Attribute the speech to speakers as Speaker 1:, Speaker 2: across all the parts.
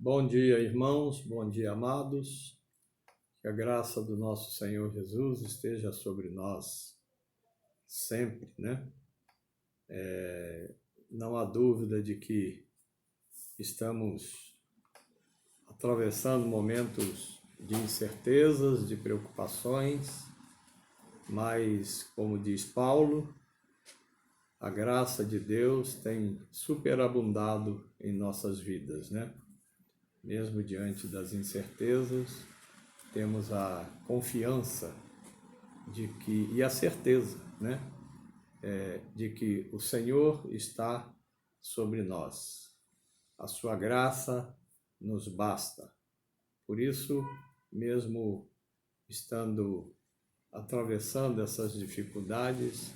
Speaker 1: Bom dia, irmãos, bom dia, amados. Que a graça do nosso Senhor Jesus esteja sobre nós sempre, né? Não há dúvida de que estamos atravessando momentos de incertezas, de preocupações, mas, como diz Paulo, a graça de Deus tem superabundado em nossas vidas, né? Mesmo diante das incertezas, temos a confiança de que, e a certeza, né, de que o Senhor está sobre nós. A sua graça nos basta. Por isso, mesmo estando atravessando essas dificuldades,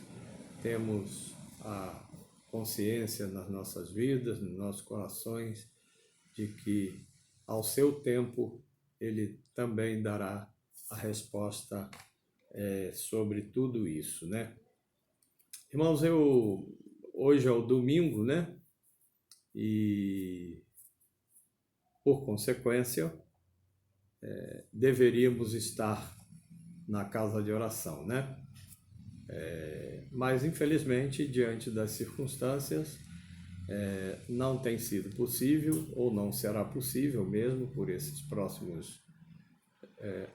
Speaker 1: temos a consciência nas nossas vidas, nos nossos corações, de que ao seu tempo Ele também dará a resposta sobre tudo isso, né? Irmãos, hoje é o domingo, né? E por consequência deveríamos estar na casa de oração, né? Mas infelizmente, diante das circunstâncias, não tem sido possível, ou não será possível mesmo por esses próximos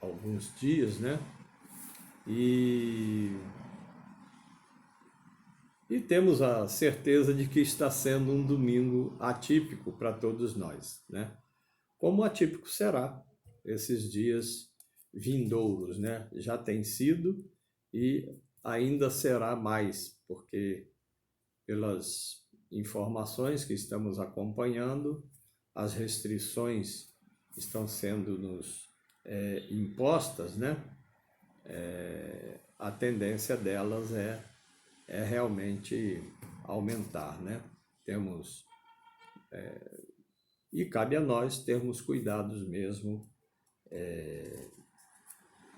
Speaker 1: alguns dias, né? E temos a certeza de que está sendo um domingo atípico para todos nós, né? Como atípico será esses dias vindouros, né? Já tem sido e ainda será mais, porque pelas informações que estamos acompanhando, as restrições estão sendo nos impostas, né? A tendência delas é realmente aumentar, né? E cabe a nós termos cuidados mesmo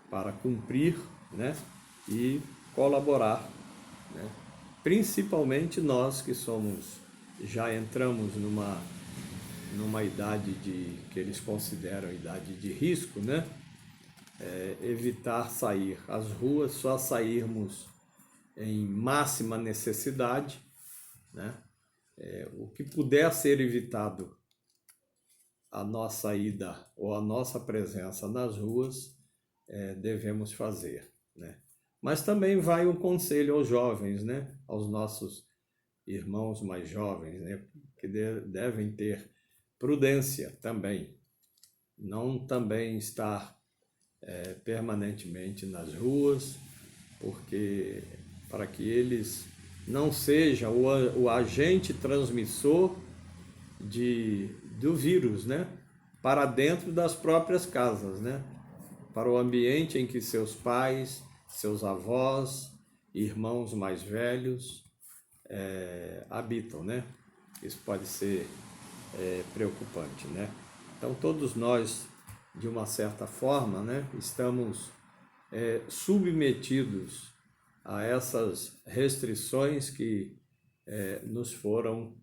Speaker 1: para cumprir, né? E colaborar, né? Principalmente nós que já entramos numa idade que eles consideram idade de risco, né? Evitar sair às ruas, só sairmos em máxima necessidade, né? O que puder ser evitado, a nossa ida ou a nossa presença nas ruas, devemos fazer, né? Mas também vai um conselho aos jovens, né? Aos nossos irmãos mais jovens, né? Que devem ter prudência também, não também estar permanentemente nas ruas, porque para que eles não sejam o agente transmissor do vírus, né? Para dentro das próprias casas, né? Para o ambiente em que seus pais, seus avós, irmãos mais velhos habitam, né? Isso pode ser preocupante, né? Então todos nós, de uma certa forma, né, estamos submetidos a essas restrições que nos foram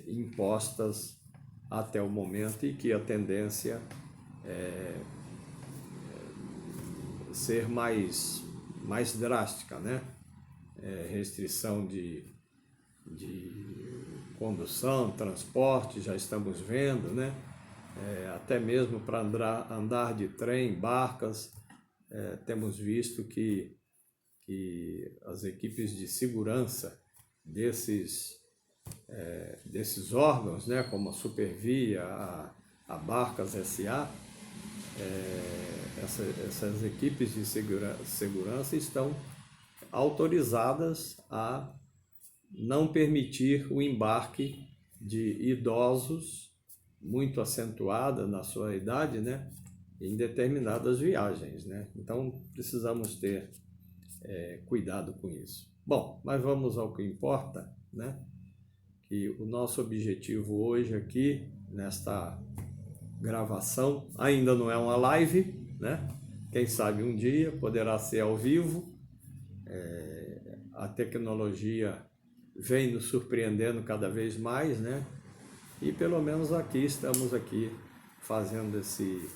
Speaker 1: impostas até o momento, e que a tendência ser mais drástica, né? Restrição de condução, transporte, já estamos vendo, né? Até mesmo para andar de trem, barcas, temos visto que as equipes de segurança desses órgãos, né, como a Supervia, a Barcas S.A., essas equipes de segurança estão autorizadas a não permitir o embarque de idosos muito acentuada na sua idade, né, em determinadas viagens, né? Então precisamos ter cuidado com isso. Bom, mas vamos ao que importa, né? Que o nosso objetivo hoje aqui nesta gravação ainda não é uma live, né? Quem sabe um dia poderá ser ao vivo. A tecnologia vem nos surpreendendo cada vez mais, né? E pelo menos aqui estamos aqui fazendo esse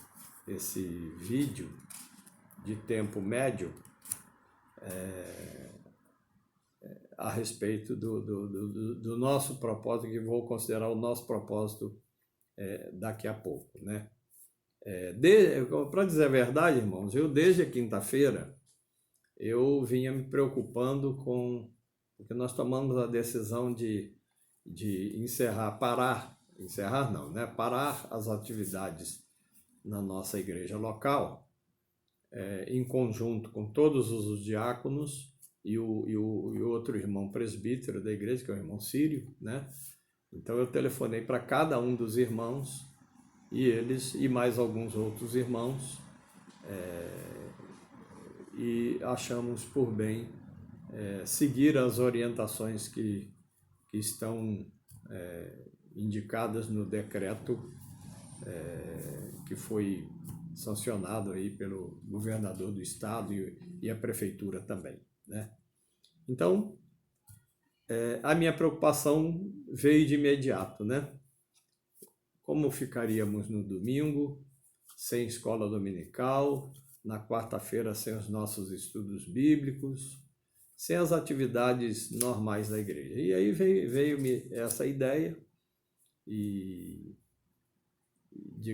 Speaker 1: vídeo de tempo médio a respeito do nosso propósito, que vou considerar o nosso propósito daqui a pouco, né? Para dizer a verdade, irmãos, eu desde a quinta-feira eu vinha me preocupando porque nós tomamos a decisão de parar as atividades na nossa igreja local, em conjunto com todos os diáconos e o outro irmão presbítero da igreja, que é o irmão Sírio, né? Então eu telefonei para cada um dos irmãos e eles e mais alguns outros irmãos e achamos por bem seguir as orientações que estão indicadas no decreto que foi sancionado aí pelo governador do estado e a prefeitura também, né? Então, a minha preocupação veio de imediato, né? Como ficaríamos no domingo, sem escola dominical, na quarta-feira sem os nossos estudos bíblicos, sem as atividades normais da igreja. E aí veio-me essa ideia de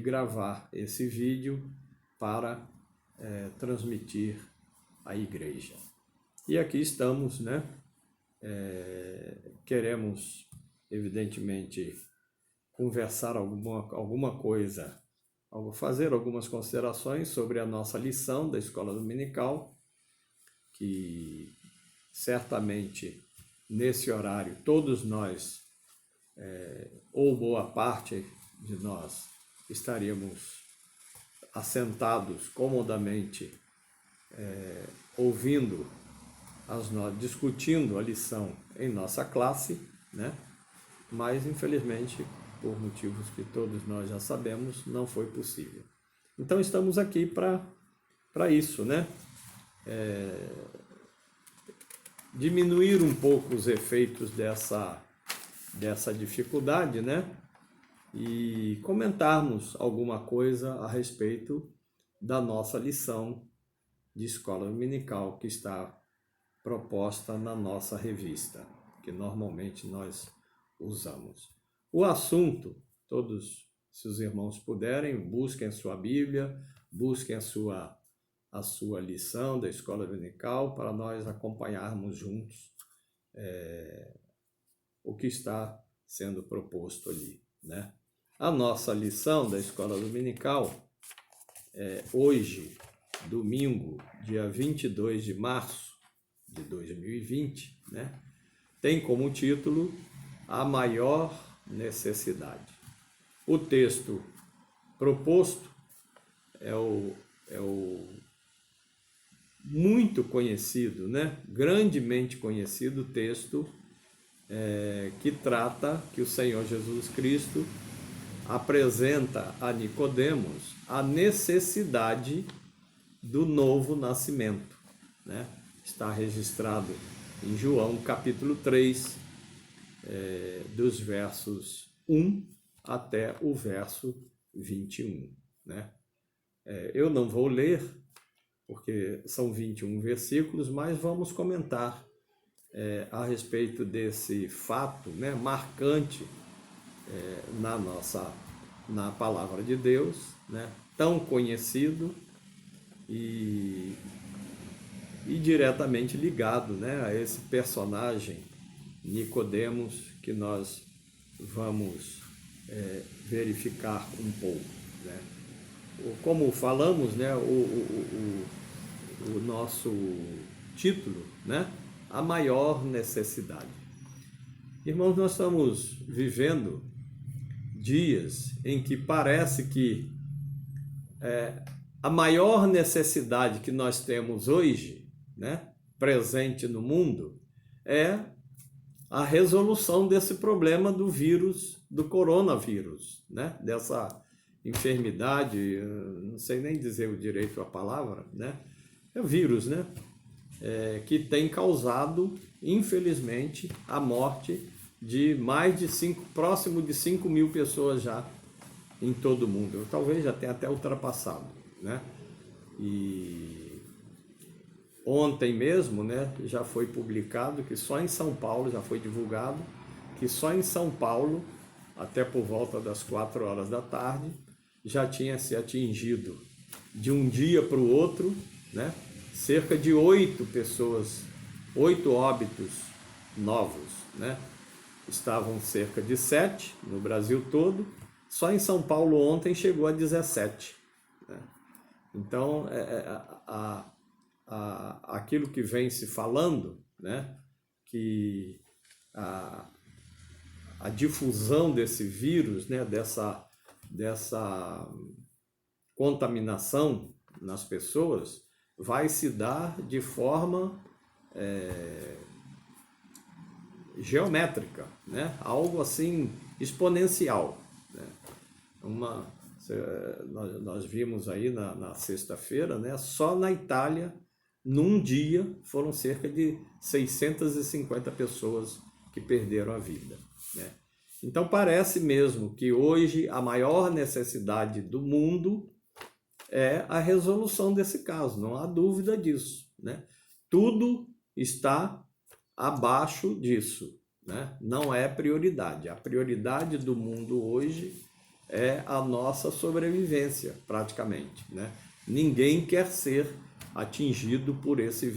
Speaker 1: gravar esse vídeo para transmitir à igreja. E aqui estamos, né? Queremos, evidentemente, conversar alguma coisa, fazer algumas considerações sobre a nossa lição da escola dominical, que certamente nesse horário todos nós, ou boa parte de nós, estaríamos assentados comodamente, ouvindo, discutindo a lição em nossa classe, né? Mas infelizmente, por motivos que todos nós já sabemos, não foi possível. Então estamos aqui para isso, né? Diminuir um pouco os efeitos dessa dificuldade, né? E comentarmos alguma coisa a respeito da nossa lição de escola dominical que está proposta na nossa revista, que normalmente nós usamos. O assunto, todos, se os irmãos puderem, busquem a sua Bíblia, busquem a sua lição da escola dominical para nós acompanharmos juntos o que está sendo proposto ali, né? A nossa lição da escola dominical, hoje, domingo, dia 22 de março de 2020, né? Tem como título A Maior Necessidade. O texto proposto é o muito conhecido, né? Grandemente conhecido texto que trata que o Senhor Jesus Cristo apresenta a Nicodemos a necessidade do novo nascimento, né? Está registrado em João capítulo 3, dos versos 1 até o verso 21, né? Eu não vou ler, porque são 21 versículos, mas vamos comentar a respeito desse fato, né, marcante na palavra de Deus, né, tão conhecido e diretamente ligado, né, a esse personagem Nicodemos que nós vamos verificar um pouco, né? Como falamos, né, o nosso título, né, a maior necessidade. Irmãos, nós estamos vivendo dias em que parece que a maior necessidade que nós temos hoje, né, presente no mundo, é a resolução desse problema do vírus, do coronavírus, né, dessa enfermidade, não sei nem dizer direito a palavra, né, é o vírus, né, que tem causado, infelizmente, a morte de mais de 5, próximo de 5 mil pessoas já em todo o mundo. Talvez já tenha até ultrapassado, né? E ontem mesmo, né, já foi publicado que só em São Paulo, já foi divulgado, que só em São Paulo, até por volta das 4 horas da tarde, já tinha se atingido de um dia para o outro, né, cerca de 8 pessoas, 8 óbitos novos, né? Estavam cerca de 7 no Brasil todo, só em São Paulo ontem chegou a 17, né? Então, aquilo que vem se falando, né, que a difusão desse vírus, né, dessa contaminação nas pessoas, vai se dar de forma geométrica, né? Algo assim exponencial, né? Nós vimos aí na sexta-feira, né? Só na Itália, num dia, foram cerca de 650 pessoas que perderam a vida, né? Então parece mesmo que hoje a maior necessidade do mundo é a resolução desse caso, não há dúvida disso, né? Tudo está abaixo disso, né? Não é prioridade. A prioridade do mundo hoje é a nossa sobrevivência, praticamente, né? Ninguém quer ser atingido por esse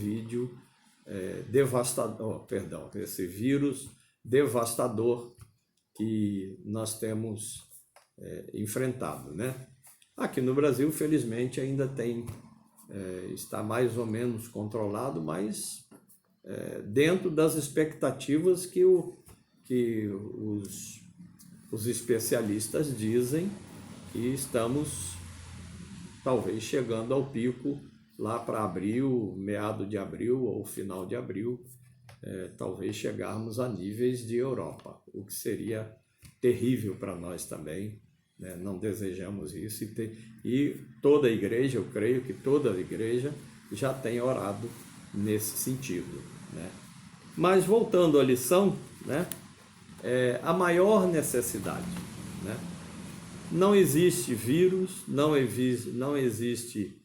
Speaker 1: esse vírus devastador que nós temos enfrentado, né? Aqui no Brasil, felizmente, ainda está mais ou menos controlado, mas dentro das expectativas que os especialistas dizem que estamos talvez chegando ao pico lá para abril, meado de abril ou final de abril, talvez chegarmos a níveis de Europa, o que seria terrível para nós também, né? Não desejamos isso e toda a igreja, eu creio que toda a igreja já tem orado nesse sentido, né? Mas voltando à lição, né? A maior necessidade, né? Não existe vírus, não existe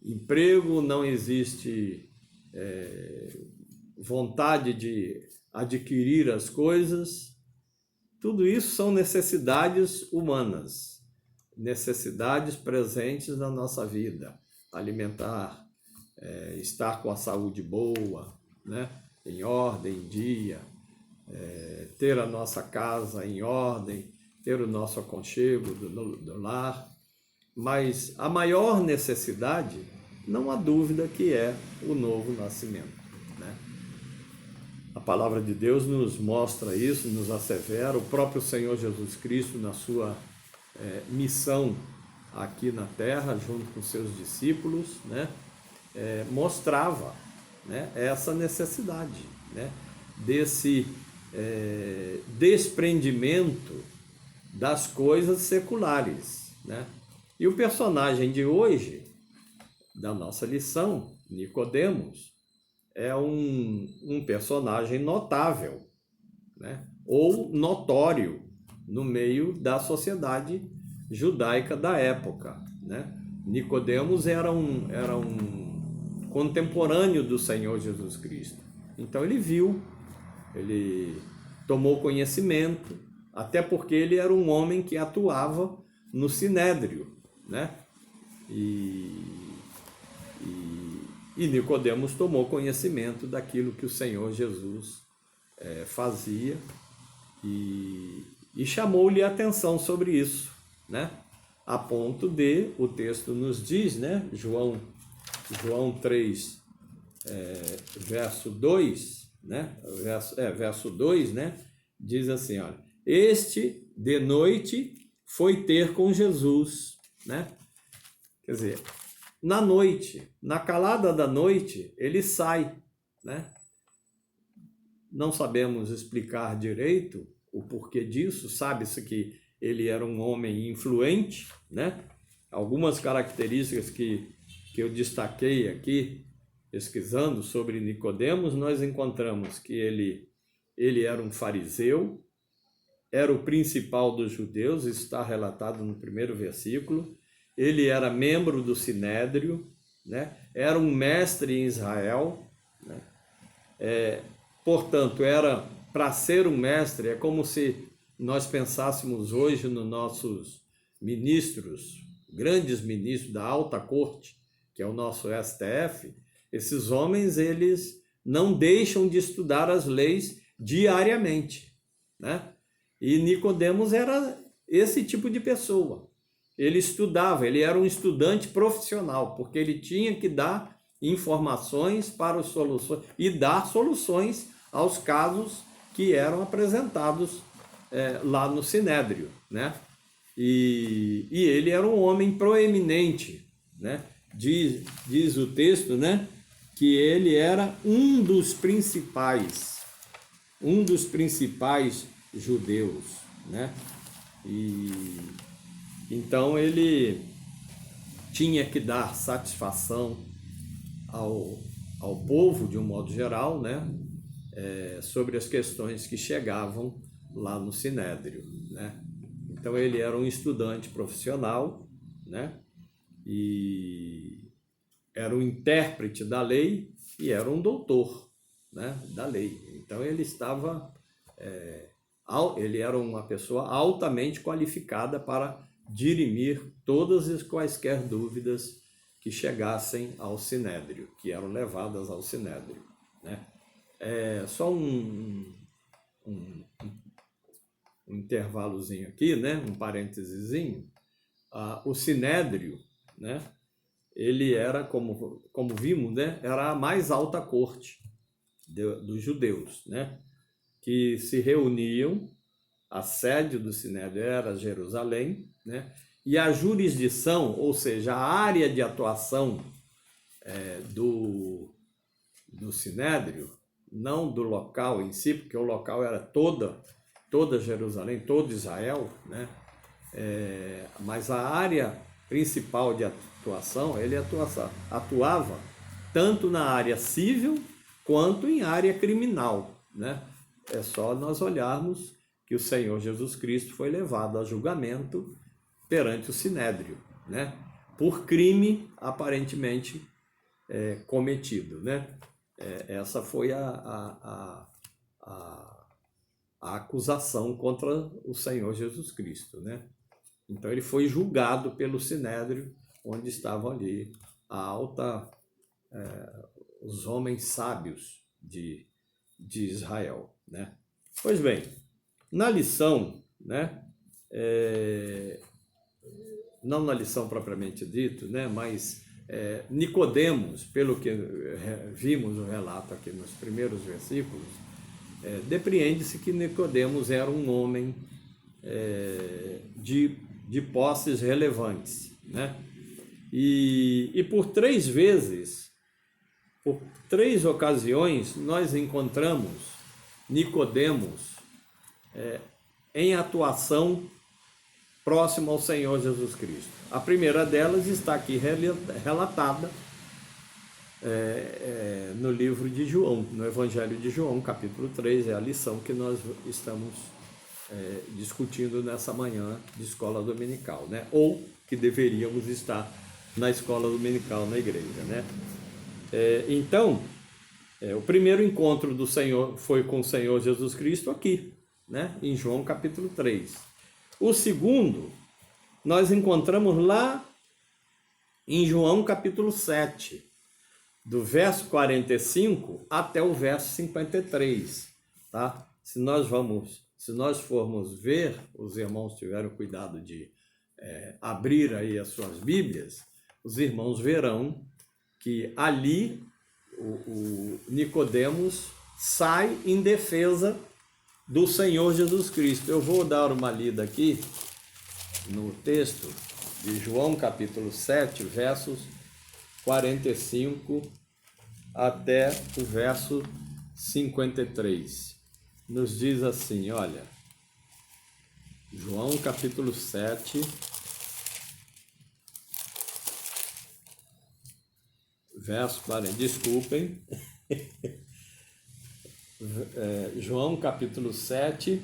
Speaker 1: emprego, não existe vontade de adquirir as coisas. Tudo isso são necessidades humanas, necessidades presentes na nossa vida. Alimentar, estar com a saúde boa, né? Em ordem, em dia, ter a nossa casa em ordem, ter o nosso aconchego do lar. Mas a maior necessidade, não há dúvida que é o novo nascimento, né? A palavra de Deus nos mostra isso, nos assevera. O próprio Senhor Jesus Cristo, na sua missão aqui na terra, junto com seus discípulos, né, mostrava, né, essa necessidade, né, desse desprendimento das coisas seculares, né? E o personagem de hoje, da nossa lição, Nicodemos, é um personagem notável, né? Ou notório no meio da sociedade judaica da época, né? Nicodemos era um contemporâneo do Senhor Jesus Cristo. Então ele viu, ele tomou conhecimento, até porque ele era um homem que atuava no Sinédrio, né? E Nicodemos tomou conhecimento daquilo que o Senhor Jesus fazia e chamou-lhe a atenção sobre isso, né? A ponto de, o texto nos diz, né? João 3, verso 2, né? Verso 2, né? Diz assim, olha, este de noite foi ter com Jesus, né? Quer dizer, na noite, na calada da noite, ele sai, né? Não sabemos explicar direito o porquê disso, sabe-se que ele era um homem influente, né? Algumas características que eu destaquei aqui, pesquisando sobre Nicodemos, nós encontramos que ele era um fariseu, era o principal dos judeus, isso está relatado no primeiro versículo. Ele era membro do Sinédrio, né? Era um mestre em Israel, né? Portanto, para ser um mestre, é como se nós pensássemos hoje nos nossos ministros, grandes ministros da alta corte, que é o nosso STF. Esses homens, eles não deixam de estudar as leis diariamente, né? E Nicodemos era esse tipo de pessoa. Ele estudava, ele era um estudante profissional, porque ele tinha que dar informações para as soluções e dar soluções aos casos que eram apresentados lá no Sinédrio, né? E ele era um homem proeminente, né? Diz o texto, né? Que ele era um dos principais judeus, né? E então ele tinha que dar satisfação ao povo de um modo geral, né? Sobre as questões que chegavam lá no Sinédrio, né? Então ele era um estudante profissional, né? E era um intérprete da lei e era um doutor, né? Da lei. Então ele era uma pessoa altamente qualificada para dirimir todas as quaisquer dúvidas que chegassem ao Sinédrio, que eram levadas ao Sinédrio, né? Só um intervalozinho aqui, né? Um parêntesezinho. O Sinédrio, né? Ele era, como vimos, né? Era a mais alta corte dos judeus, né? Que se reuniam, a sede do Sinédrio era Jerusalém, né? E a jurisdição, ou seja, a área de atuação do Sinédrio, não do local em si, porque o local era toda Jerusalém, todo Israel, né? Mas a área principal de atuação, ele atuava tanto na área civil quanto em área criminal, né? É só nós olharmos que o Senhor Jesus Cristo foi levado a julgamento perante o Sinédrio, né? Por crime aparentemente cometido, né? Essa foi a acusação contra o Senhor Jesus Cristo, né? Então ele foi julgado pelo Sinédrio, onde estavam ali os homens sábios de Israel, né? Pois bem, na lição, né? Não na lição propriamente dito, né? Mas Nicodemos, pelo que vimos o relato aqui nos primeiros versículos, depreende-se que Nicodemos era um homem de posses relevantes, né? E por 3 vezes, por 3 ocasiões, nós encontramos Nicodemos em atuação próximo ao Senhor Jesus Cristo. A primeira delas está aqui relatada no livro de João, no Evangelho de João, capítulo 3, é a lição que nós estamos discutindo nessa manhã de escola dominical, né? Ou que deveríamos estar na escola dominical na igreja, né? Então, o primeiro encontro do Senhor foi com o Senhor Jesus Cristo aqui, né? Em João capítulo 3. O segundo, nós encontramos lá em João capítulo 7, do verso 45 até o verso 53, tá? Se nós formos ver, os irmãos tiveram cuidado de abrir aí as suas Bíblias, os irmãos verão que ali o Nicodemos sai em defesa do Senhor Jesus Cristo. Eu vou dar uma lida aqui no texto de João capítulo 7, versos 45 até o verso 53. Nos diz assim, olha, João capítulo 7, verso 40, desculpem, João capítulo 7,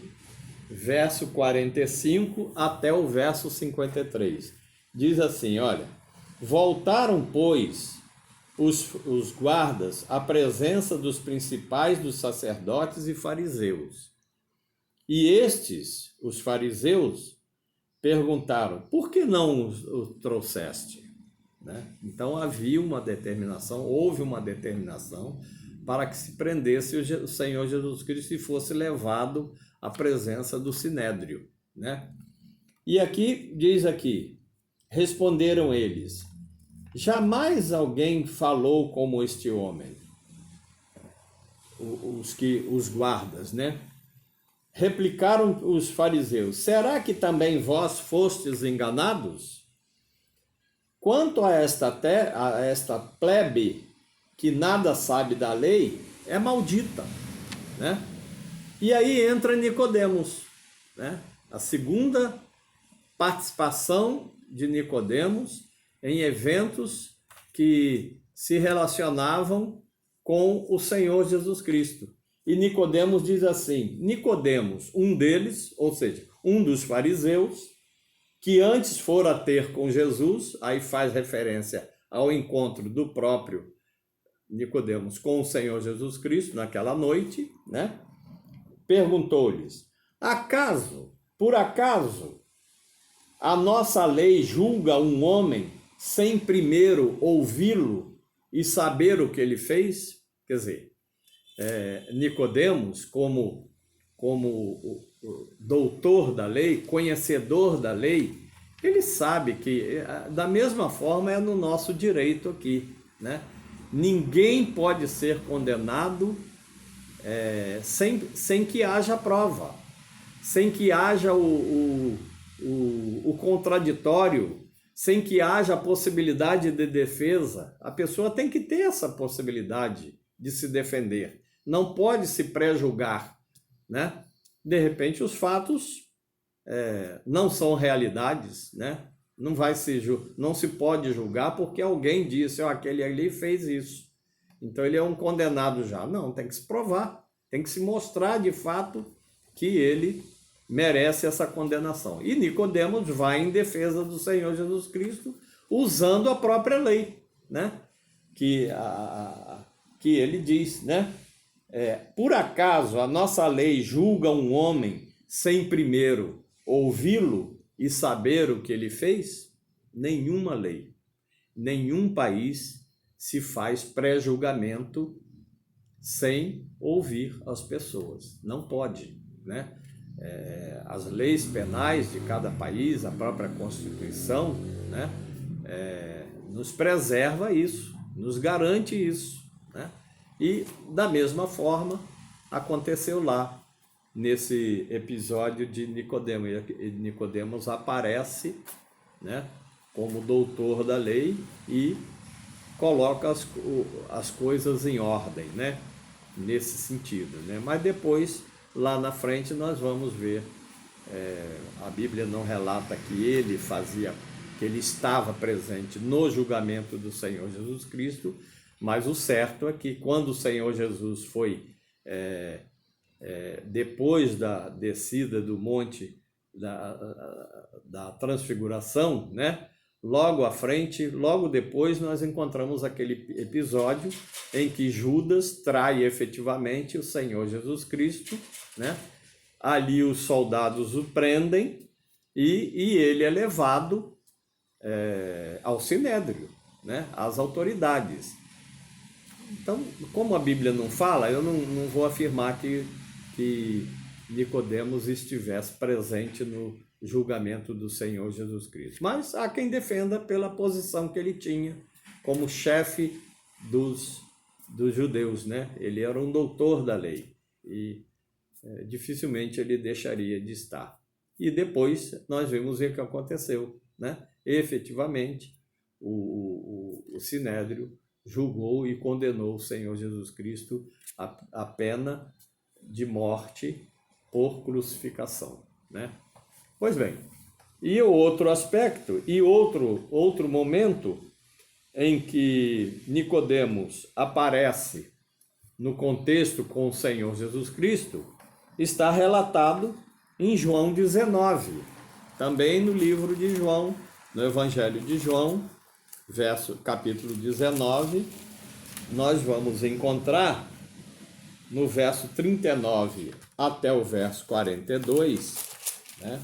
Speaker 1: verso 45 até o verso 53. Diz assim, olha, voltaram, pois, os guardas à presença dos principais dos sacerdotes e fariseus. E estes, os fariseus, perguntaram, por que não o trouxeste? Né? Então havia uma determinação, houve uma determinação para que se prendesse o Senhor Jesus Cristo e fosse levado à presença do Sinédrio. Né? E aqui, diz aqui, responderam eles, jamais alguém falou como este homem. Os guardas, né? Replicaram os fariseus, será que também vós fostes enganados? Quanto a esta plebe que nada sabe da lei, é maldita, né? E aí entra Nicodemos, né? A segunda participação de Nicodemos em eventos que se relacionavam com o Senhor Jesus Cristo. E Nicodemos diz assim, Nicodemos, um deles, ou seja, um dos fariseus, que antes fora ter com Jesus, aí faz referência ao encontro do próprio Nicodemos com o Senhor Jesus Cristo naquela noite, né? Perguntou-lhes, por acaso, a nossa lei julga um homem sem primeiro ouvi-lo e saber o que ele fez? Quer dizer, Nicodemos, como o doutor da lei, conhecedor da lei, ele sabe que, da mesma forma, é no nosso direito aqui, né? Ninguém pode ser condenado sem que haja prova, sem que haja o contraditório, sem que haja a possibilidade de defesa. A pessoa tem que ter essa possibilidade de se defender. Não pode se pré-julgar, né? De repente os fatos não são realidades, né? Não se pode julgar porque alguém disse, aquele ali fez isso. Então ele é um condenado já. Não, tem que se provar, tem que se mostrar de fato que ele merece essa condenação. E Nicodemos vai em defesa do Senhor Jesus Cristo usando a própria lei, né? Que ele diz, né? Por acaso a nossa lei julga um homem sem primeiro ouvi-lo e saber o que ele fez? Nenhuma lei, nenhum país se faz pré-julgamento sem ouvir as pessoas. Não pode, né? As leis penais de cada país, a própria Constituição, né? Nos preserva isso, nos garante isso, né? E da mesma forma aconteceu lá nesse episódio de Nicodemos. Nicodemos aparece, né, como doutor da lei e coloca as coisas em ordem, né, nesse sentido, né? Mas depois, lá na frente, nós vamos ver, a Bíblia não relata que ele estava presente no julgamento do Senhor Jesus Cristo, mas o certo é que quando o Senhor Jesus foi, depois da descida do monte da transfiguração, né? Logo à frente, logo depois, nós encontramos aquele episódio em que Judas trai efetivamente o Senhor Jesus Cristo, né? Ali os soldados o prendem e ele é levado ao Sinédrio, né? Às autoridades. Então, como a Bíblia não fala, eu não vou afirmar que Nicodemos estivesse presente no julgamento do Senhor Jesus Cristo. Mas há quem defenda pela posição que ele tinha como chefe dos judeus, né? Ele era um doutor da lei e dificilmente ele deixaria de estar. E depois nós vimos o que aconteceu, né? Efetivamente, o Sinédrio julgou e condenou o Senhor Jesus Cristo à pena de morte por crucificação, né? Pois bem, e o outro aspecto, e outro momento em que Nicodemos aparece no contexto com o Senhor Jesus Cristo está relatado em João 19, também no livro de João, no Evangelho de João, capítulo 19, nós vamos encontrar no verso 39 até o verso 42, né,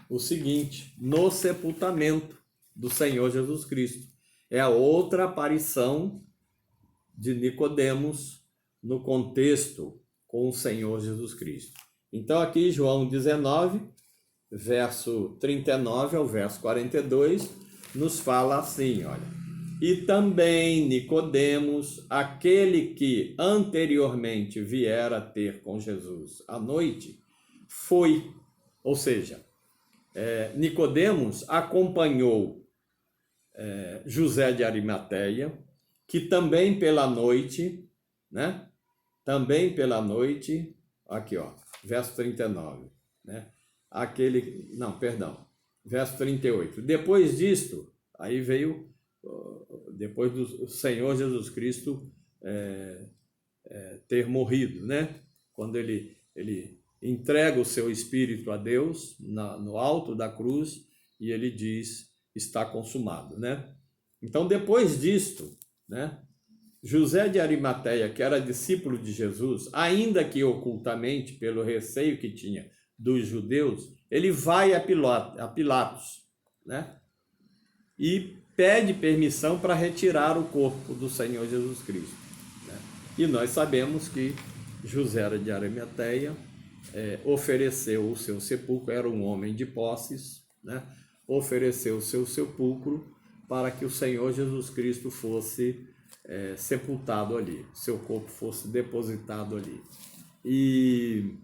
Speaker 1: o seguinte: no sepultamento do Senhor Jesus Cristo. É a outra aparição de Nicodemos no contexto com o Senhor Jesus Cristo. Então aqui João 19, verso 39 ao verso 42, nos fala assim, olha: e também Nicodemos, aquele que anteriormente viera ter com Jesus à noite, foi, ou seja, Nicodemos acompanhou José de Arimateia, que também pela noite, né? Também pela noite, aqui ó, verso 39, né? Verso 38. Depois disto, aí veio, depois do Senhor Jesus Cristo ter morrido, né? Quando ele entrega o seu espírito a Deus no alto da cruz e ele diz: está consumado, né? Então, depois disto, né, José de Arimateia, que era discípulo de Jesus, ainda que ocultamente, pelo receio que tinha dos judeus, ele vai a Pilatos, né, e pede permissão para retirar o corpo do Senhor Jesus Cristo, né? E nós sabemos que José de Arimateia ofereceu o seu sepulcro, era um homem de posses, né? Ofereceu o seu sepulcro para que o Senhor Jesus Cristo fosse sepultado ali, seu corpo fosse depositado ali. E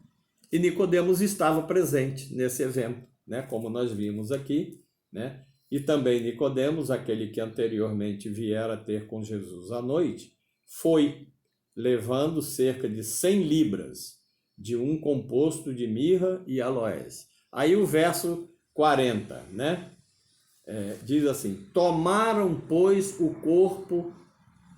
Speaker 1: Nicodemos estava presente nesse evento, né? Como nós vimos aqui, né? E também Nicodemos, aquele que anteriormente viera ter com Jesus à noite, foi levando cerca de 100 libras de um composto de mirra e aloés. Aí o verso 40, né? Diz assim: tomaram, pois, o corpo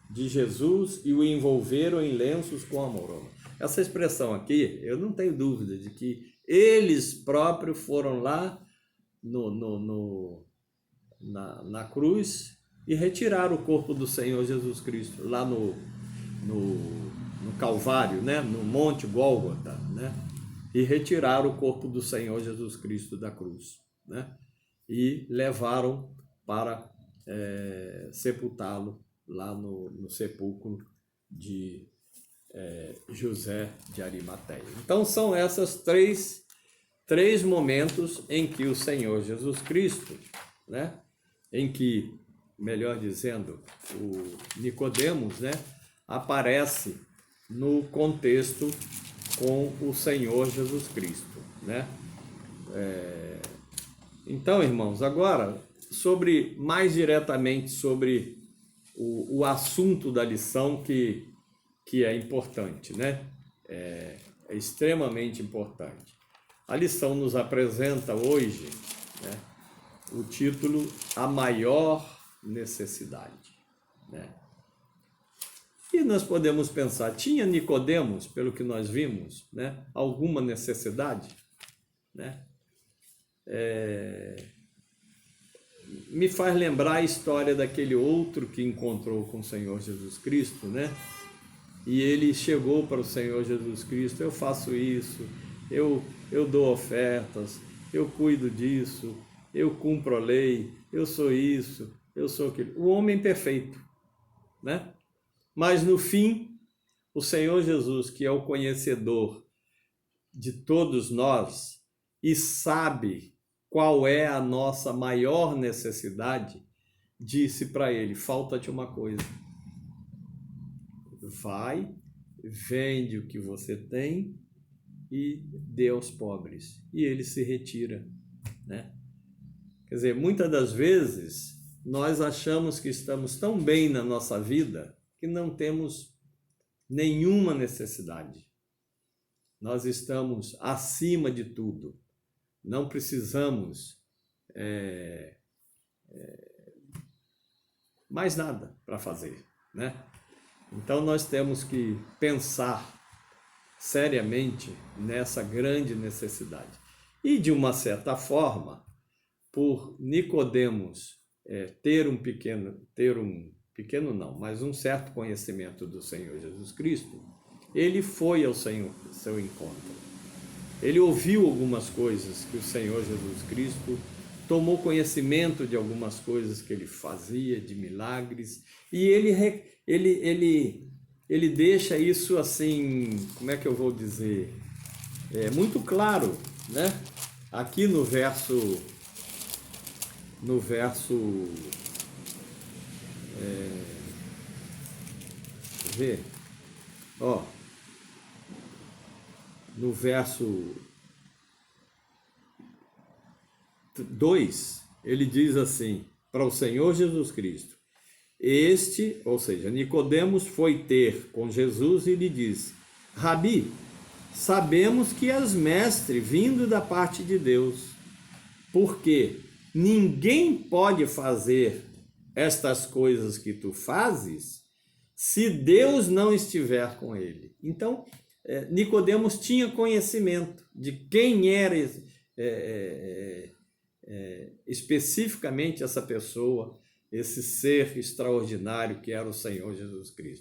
Speaker 1: de Jesus e o envolveram em lenços com amor. Essa expressão aqui, eu não tenho dúvida de que eles próprios foram lá na cruz e retiraram o corpo do Senhor Jesus Cristo, lá no Calvário, né? No Monte Gólgota, né? E retiraram o corpo do Senhor Jesus Cristo da cruz, né? E levaram para sepultá-lo lá no sepulcro de José de Arimateia. Então são essas três momentos em que o Senhor Jesus Cristo, né, em que, melhor dizendo, o Nicodemos, né, aparece no contexto com o Senhor Jesus Cristo, né? Então, irmãos, agora mais diretamente sobre o assunto da lição que é importante, né? É extremamente importante. A lição nos apresenta hoje, né, o título A Maior Necessidade, né? E nós podemos pensar, tinha Nicodemos, pelo que nós vimos, né, alguma necessidade, né? Me faz lembrar a história daquele outro que encontrou com o Senhor Jesus Cristo, né? E ele chegou para o Senhor Jesus Cristo: eu faço isso, eu dou ofertas, eu cuido disso, eu cumpro a lei, eu sou isso, eu sou aquilo. O homem perfeito, né? Mas no fim, o Senhor Jesus, que é o conhecedor de todos nós e sabe qual é a nossa maior necessidade, disse para ele: falta-te uma coisa. Vai, vende o que você tem e dê aos pobres. E ele se retira, né? Quer dizer, muitas das vezes nós achamos que estamos tão bem na nossa vida que não temos nenhuma necessidade. Nós estamos acima de tudo. Não precisamos mais nada para fazer, né? Então nós temos que pensar seriamente nessa grande necessidade. E de uma certa forma, por Nicodemos ter um pequeno não, mas um certo conhecimento do Senhor Jesus Cristo, ele foi ao seu encontro. Ele ouviu algumas coisas que o Senhor Jesus Cristo, tomou conhecimento de algumas coisas que ele fazia, de milagres, e ele deixa isso assim, como é que eu vou dizer? Muito claro, né? Aqui no verso, ver, ó, no verso 2, ele diz assim, para o Senhor Jesus Cristo, este, ou seja, Nicodemos foi ter com Jesus e lhe disse, Rabi, sabemos que és mestre vindo da parte de Deus, porque ninguém pode fazer estas coisas que tu fazes se Deus não estiver com ele. Então, Nicodemos tinha conhecimento de quem era especificamente essa pessoa, esse ser extraordinário que era o Senhor Jesus Cristo.